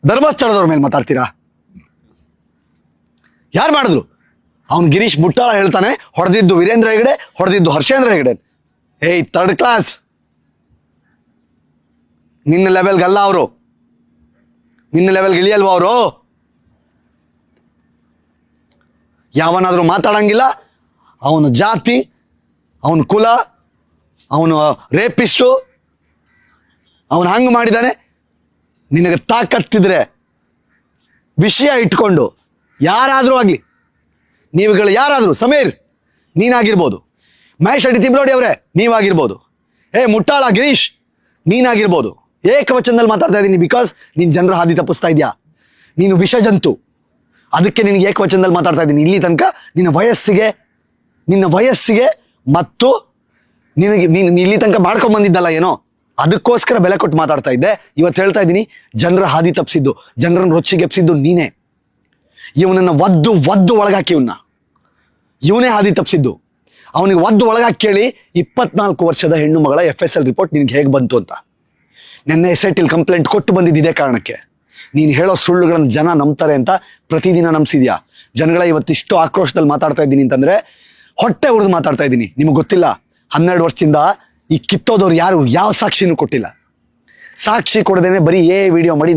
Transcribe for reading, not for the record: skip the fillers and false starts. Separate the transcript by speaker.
Speaker 1: ಧರ್ಮಸ್ಥಳದವ್ರ ಮೇಲೆ ಮಾತಾಡ್ತೀರಾ? ಯಾರು ಮಾಡಿದ್ರು? ಅವನು ಗಿರೀಶ್ ಮುಟ್ಟಾಳ ಹೇಳ್ತಾನೆ, ಹೊಡೆದಿದ್ದು ವೀರೇಂದ್ರ ಹೆಗಡೆ, ಹೊಡೆದಿದ್ದು ಹರ್ಷೇಂದ್ರ ಹೆಗಡೆ. ಏಯ್ ಥರ್ಡ್ ಕ್ಲಾಸ್, ನಿನ್ನ ಲೆವೆಲ್ಗಲ್ಲ ಅವರು, ನಿನ್ನ ಲೆವೆಲ್ಗೆ ಇಳಿಯಲ್ವ ಅವರು? ಯಾವನಾದ್ರೂ ಮಾತಾಡಂಗಿಲ್ಲ, ಅವನ ಜಾತಿ, ಅವನ ಕುಲ, ಅವನು ರೇಪಿಸ್ಟು, ಅವನು ಹಂಗೆ ಮಾಡಿದ್ದಾನೆ. ನಿನಗೆ ತಾಕತ್ತಿದ್ರೆ ವಿಷಯ ಇಟ್ಕೊಂಡು ಯಾರಾದರೂ ಆಗಲಿ, ನೀವುಗಳು ಯಾರಾದರೂ, ಸಮೀರ್ ನೀನಾಗಿರ್ಬೋದು, ಮಹೇಶ್ ಅಡ್ಡಿ ತಿಮ್ರೋಡಿ ಅವರೇ ನೀವಾಗಿರ್ಬೋದು, ಮುಟ್ಟಾಳ ಗಿರೀಶ್ ನೀನಾಗಿರ್ಬೋದು, ಏಕವಚನದಲ್ಲಿ ಮಾತಾಡ್ತಾ ಇದ್ದೀನಿ. ಬಿಕಾಸ್ ನೀನು ಜನರ ಹಾದಿ ತಪ್ಪಿಸ್ತಾ ಇದೆಯಾ, ನೀನು ವಿಷಜಂತು, ಅದಕ್ಕೆ ನಿನಗೆ ಏಕವಚನದಲ್ಲಿ ಮಾತಾಡ್ತಾ ಇದ್ದೀನಿ. ಇಲ್ಲಿ ತನಕ ನಿನ್ನ ವಯಸ್ಸಿಗೆ ಮತ್ತು ನಿನಗೆ ನೀನು ಇಲ್ಲಿ ತನಕ ಮಾಡ್ಕೊಂಡ್ ಬಂದಿದ್ದಲ್ಲ ಏನೋ, ಅದಕ್ಕೋಸ್ಕರ ಬೆಲೆ ಕೊಟ್ಟು ಮಾತಾಡ್ತಾ ಇದ್ದೆ. ಇವತ್ತು ಹೇಳ್ತಾ ಇದ್ದೀನಿ, ಜನರ ಹಾದಿ ತಪ್ಪಿಸಿದ್ದು, ಜನರನ್ನು ರೊಚ್ಚಿಗೆಪ್ಸಿದ್ದು ನೀನೇ. ಇವನನ್ನು ಒದ್ದು ಒಳಗಾಕಿ, ಇವನೇ ಹಾದಿ ತಪ್ಪಿಸಿದ್ದು. ಅವನಿಗೆ ಒಳಗಾಕಿ ಕೇಳಿ 24 ವರ್ಷದ ಹೆಣ್ಣು ಮಗಳ FSL ರಿಪೋರ್ಟ್ ನಿನ್ಗೆ ಹೇಗೆ ಬಂತು ಅಂತ. ನೆನ್ನೆ SIT ಕಂಪ್ಲೇಂಟ್ ಕೊಟ್ಟು ಬಂದಿದ್ದೇ ಕಾರಣಕ್ಕೆ. ನೀನು ಹೇಳೋ ಸುಳ್ಳುಗಳನ್ನು ಜನ ನಂಬ್ತಾರೆ ಅಂತ ಪ್ರತಿದಿನ ನಂಬಿಸಿದ್ಯಾ. ಜನಗಳ ಇವತ್ತಿಷ್ಟು ಆಕ್ರೋಶದಲ್ಲಿ ಮಾತಾಡ್ತಾ ಇದ್ದೀನಿ ಅಂತಂದ್ರೆ ಹೊಟ್ಟೆ ಉರಿದು ಮಾತಾಡ್ತಾ ಇದ್ದೀನಿ. ನಿಮಗೆ ಗೊತ್ತಿಲ್ಲ, 12 ವರ್ಷದಿಂದ ಈ ಕಿತ್ತೋದವ್ರು ಯಾರು ಯಾವ ಸಾಕ್ಷಿನೂ ಕೊಟ್ಟಿಲ್ಲ. ಸಾಕ್ಷಿ ಕೊಡದೇನೆ ಬರೀ ವಿಡಿಯೋ ಮಾಡಿ